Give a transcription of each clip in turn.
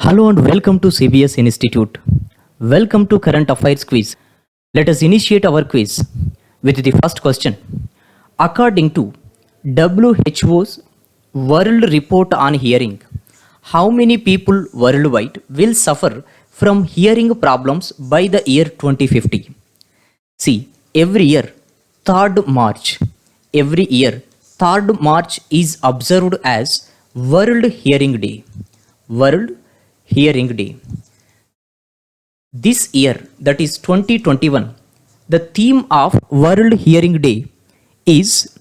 Hello and welcome to CBS Institute. Welcome to Current Affairs Quiz. Let us initiate our quiz with the first question. According to WHO's World Report on Hearing, how many people worldwide will suffer from hearing problems by the year 2050? See, every year, 3rd March, every year, 3rd March is observed as World Hearing Day. World Hearing Day. This year, that is 2021, the theme of World Hearing Day is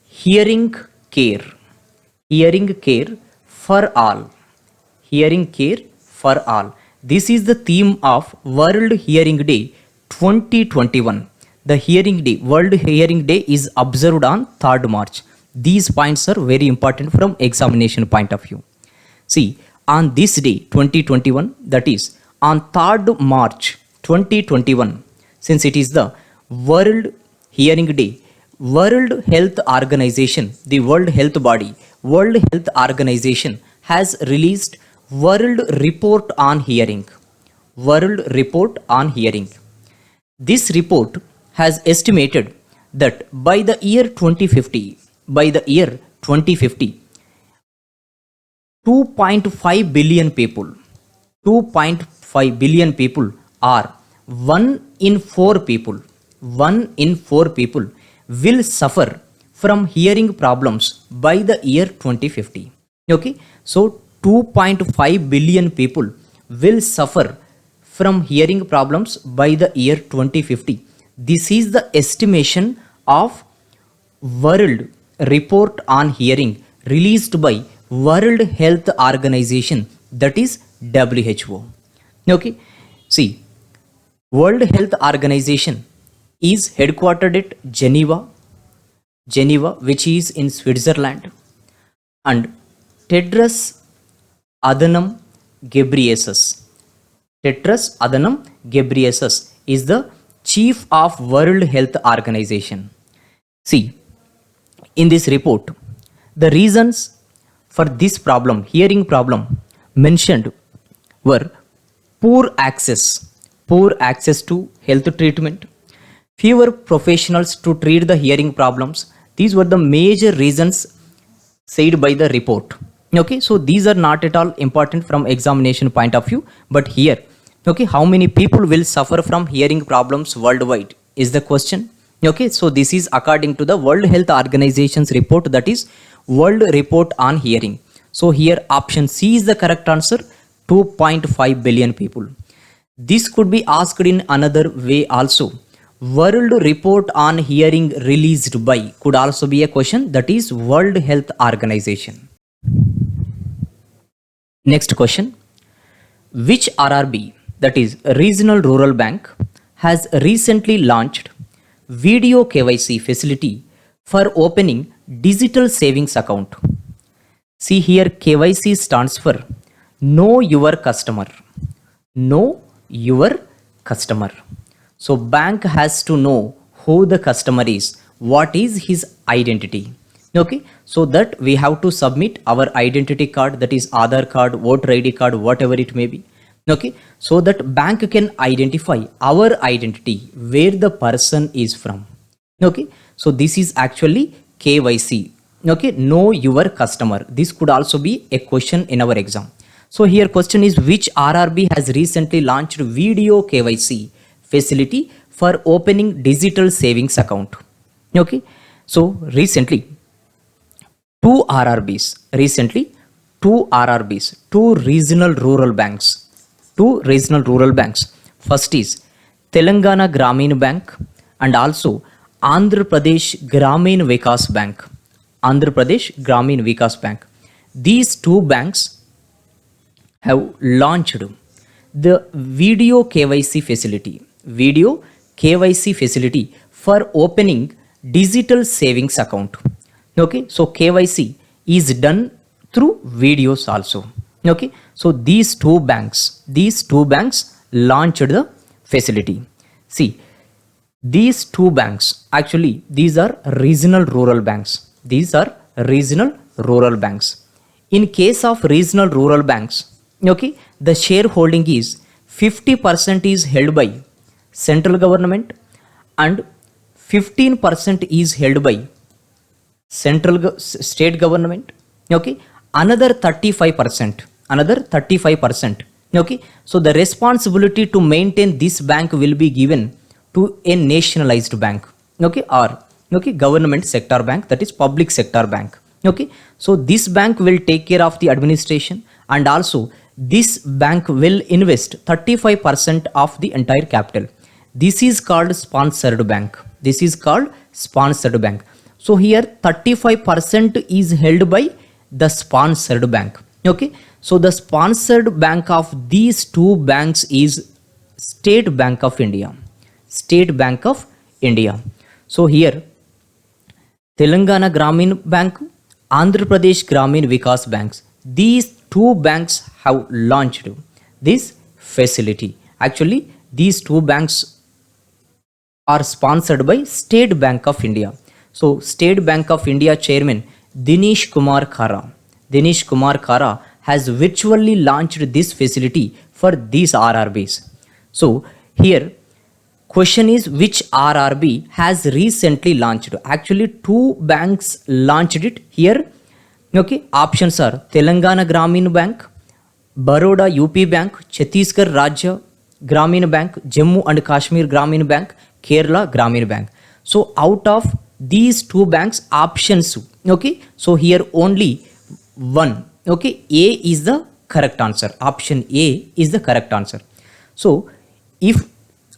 hearing care. Hearing care for all. Hearing care for all. This is the theme of World Hearing Day 2021. The Hearing Day, World Hearing Day is observed on 3rd March. These points are very important from examination point of view. See, on this day 2021, that is on 3rd March 2021, since it is the World Hearing Day, World Health Organization, the World Health Body, World Health Organization has released World Report on Hearing. World Report on Hearing. This report has estimated that by the year 2050, 2.5 billion people, 2.5 billion people are 1 in 4 people will suffer from hearing problems by the year 2050. Okay, so 2.5 billion people will suffer from hearing problems by the year 2050. This is the estimation of World Report on Hearing released by World Health Organization, that is WHO. Okay, see, World Health Organization is headquartered at Geneva, which is in Switzerland, and Tedros Adhanom Ghebreyesus is the chief of World Health Organization. See, in this report, the reasons for this problem, hearing problem, mentioned were poor access to health treatment, fewer professionals to treat the hearing problems. These were the major reasons said by the report. Okay, so these are not at all important from examination point of view, but here, okay, how many people will suffer from hearing problems worldwide is the question. Okay, so this is according to the World Health Organization's report, that is World Report on Hearing. So here option C is the correct answer, 2.5 billion people. This could be asked in another way also. World Report on Hearing released by could also be a question, that is World Health Organization. Next question. Which RRB, that is Regional Rural Bank, has recently launched video KYC facility for opening digital savings account? See here, KYC stands for Know Your Customer. Know Your Customer. So bank has to know who the customer is, what is his identity. Okay, so that we have to submit our identity card, that is Aadhaar card, voter ID card, whatever it may be. Okay, so that bank can identify our identity, where the person is from. Okay, so this is actually KYC. Okay, know your customer. This could also be a question in our exam. So here question is, which RRB has recently launched video KYC facility for opening digital savings account? Okay, so recently two regional rural banks. First is Telangana Grameen Bank and also Andhra Pradesh Grameen Vikas Bank. These two banks have launched the video KYC facility for opening digital savings account. Okay, so KYC is done through videos also. Okay, so these two banks launched the facility. See, these two banks, actually these are regional rural banks. In case of regional rural banks, okay, the shareholding is 50% is held by central government and 15% is held by state government, okay, another 35%, okay, so the responsibility to maintain this bank will be given to a nationalized bank, okay, or okay, government sector bank, that is public sector bank, okay. So this bank will take care of the administration, and also this bank will invest 35% of the entire capital. This is called sponsored bank. This is called sponsored bank. So here 35% is held by the sponsored bank, okay. So the sponsored bank of these two banks is State Bank of India. State Bank of India. So here Telangana Gramin Bank, Andhra Pradesh Gramin Vikas Banks, these two banks have launched this facility. Actually, these two banks are sponsored by State Bank of India. So State Bank of India Chairman Dinesh Kumar Khara has virtually launched this facility for these RRBs. So here question is, which RRB has recently launched? Actually two banks launched it here, okay. Options are Telangana Gramin Bank, Baroda UP Bank, Chhattisgarh Rajya Gramin Bank, Jammu and Kashmir Gramin Bank, Kerala Gramin Bank. So out of these two banks options, okay, so here only one, okay, A is the correct answer. Option A is the correct answer. So if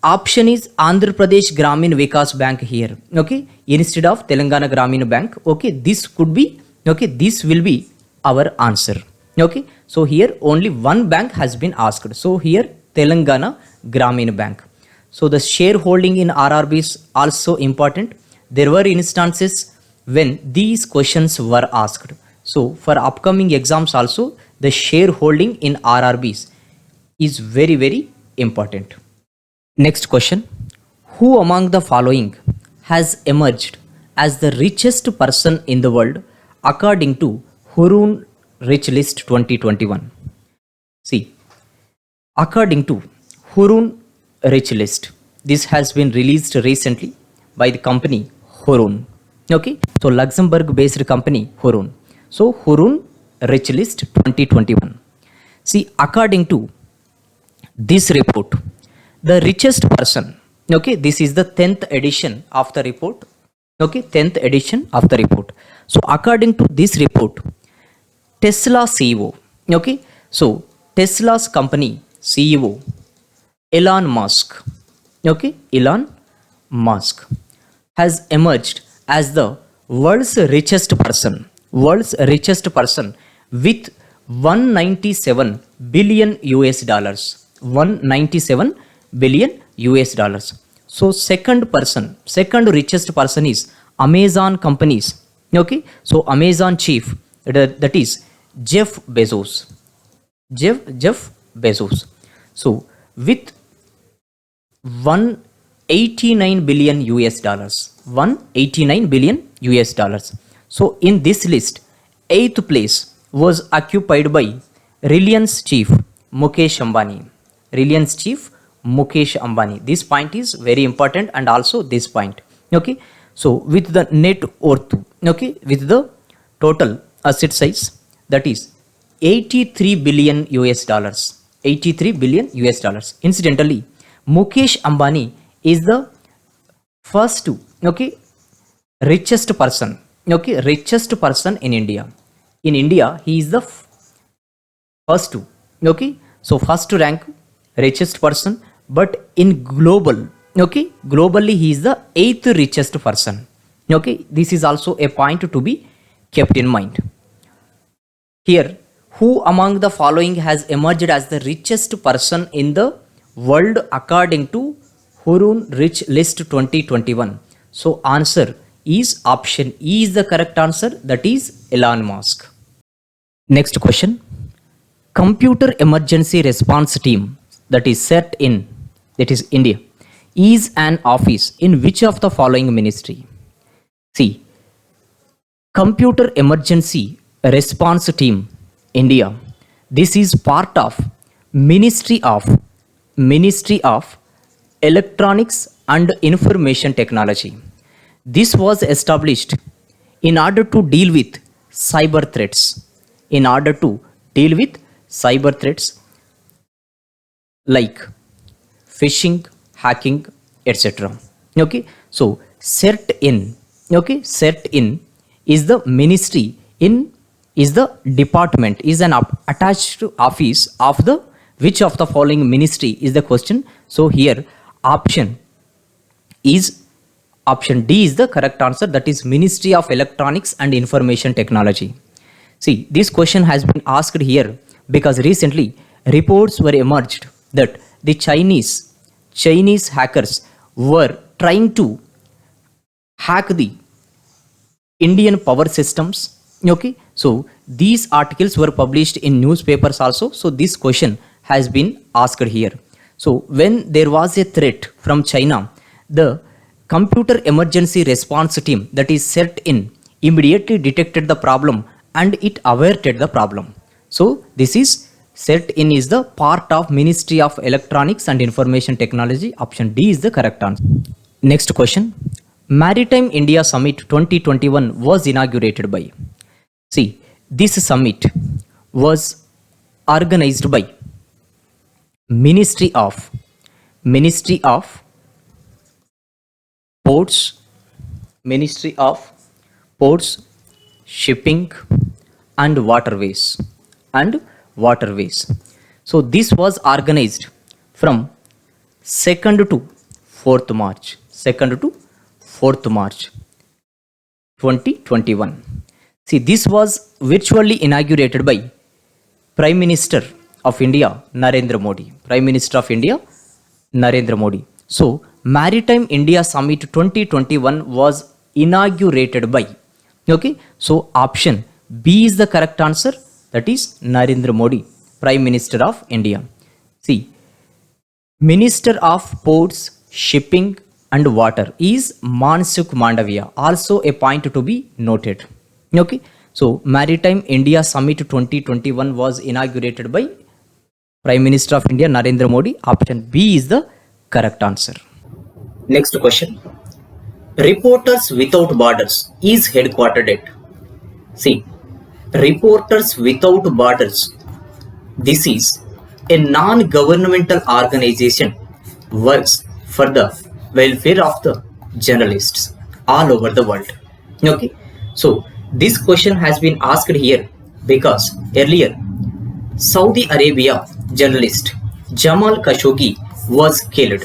option is Andhra Pradesh Gramin Vikas Bank here, okay, instead of Telangana Gramin Bank, okay, this could be, okay, this will be our answer, okay. So here only one bank has been asked. So here Telangana Gramin Bank. So the shareholding in RRB is also important. There were instances when these questions were asked. So for upcoming exams also, the shareholding in RRBs is very, very important. Next question. Who among the following has emerged as the richest person in the world according to Hurun Rich List 2021? See, according to Hurun Rich List, this has been released recently by the company Hurun, okay. So Luxembourg based company Hurun. So Hurun Rich List 2021. See, according to this report, the richest person, okay, this is the 10th edition of the report, okay, 10th edition of the report. So according to this report, Tesla CEO, okay, so Tesla's company CEO Elon Musk, okay, Elon Musk has emerged as the world's richest person with 197 billion US dollars. 197 billion US dollars. So second richest person is Amazon companies, okay. So Amazon chief, that is Jeff Bezos. So with 189 billion US dollars. 189 billion US dollars. So in this list, 8th place was occupied by Reliance chief Mukesh Ambani. This point is very important, and also this point, okay. So with the net worth, okay, with the total asset size, that is 83 billion US dollars. 83 billion US dollars. Incidentally, Mukesh Ambani is the first, okay, richest person in India. In India, he is the first, okay. So first rank richest person, but in global, okay, globally he is the 8th richest person, okay. This is also a point to be kept in mind. Here, who among the following has emerged as the richest person in the world according to Hurun Rich List 2021? So answer is option E is the correct answer, that is Elon Musk. Next question. Computer Emergency Response Team, that is set in, that is India, is an office in which of the following ministry? See, Computer Emergency Response Team India. This is part of Ministry of Electronics and Information Technology. This was established in order to deal with cyber threats. In order to deal with cyber threats like phishing, hacking, etc. Okay, so CERT-in. Okay, CERT-in is the ministry in is the department is an attached office of the which of the following ministry is the question. So here option D is the correct answer, that is Ministry of Electronics and Information Technology. See, this question has been asked here because recently reports were emerged that the Chinese hackers were trying to hack the Indian power systems. Okay, so these articles were published in newspapers also. So this question has been asked here. So when there was a threat from China, the Computer Emergency Response Team, that is CERT-in, immediately detected the problem and it averted the problem. So this is CERT-in is the part of Ministry of Electronics and Information Technology. Option D is the correct answer. Next question. Maritime India Summit 2021 was inaugurated by. See, this summit was organized by Ministry of Ports, Ministry of Ports, Shipping and Waterways. So this was organized from 2nd to 4th March 2021. See, this was virtually inaugurated by Prime Minister of India Narendra Modi. So Maritime India Summit 2021 was inaugurated by. Okay, so option B is the correct answer, that is Narendra Modi, Prime Minister of India. See, Minister of Ports, Shipping and Water is Mansukh Mandaviya, also a point to be noted. Okay, so Maritime India Summit 2021 was inaugurated by Prime Minister of India Narendra Modi. Option B is the correct answer. Next question. Reporters Without Borders is headquartered at. See, Reporters Without Borders, this is a non-governmental organization, works for the welfare of the journalists all over the world. Okay, so this question has been asked here because earlier Saudi Arabia journalist Jamal Khashoggi was killed.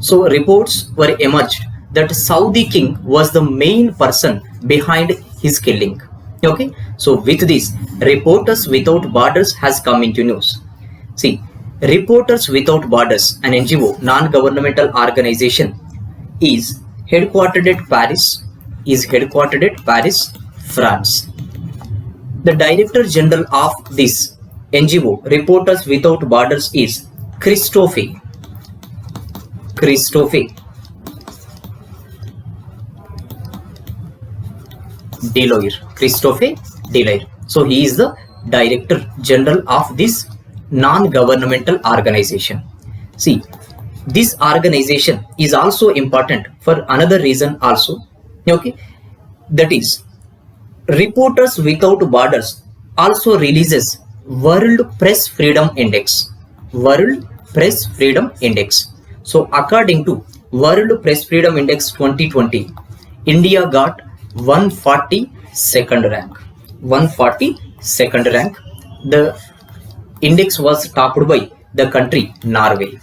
So reports were emerged that Saudi king was the main person behind his killing. Okay, so with this, Reporters Without Borders has come into news. See, Reporters Without Borders, an NGO, non-governmental organization, is headquartered at Paris, France. The Director General of this NGO, Reporters Without Borders, is Christophe Deloire. So he is the Director General of this non-governmental organization. See, this organization is also important for another reason also. Okay, that is Reporters Without Borders also releases World Press Freedom Index. So according to World Press Freedom Index 2020, India got 142nd rank. The index was topped by the country Norway.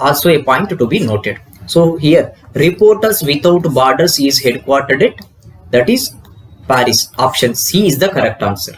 Also a point to be noted. So here Reporters Without Borders is headquartered at, that is Paris. Option C is the correct answer.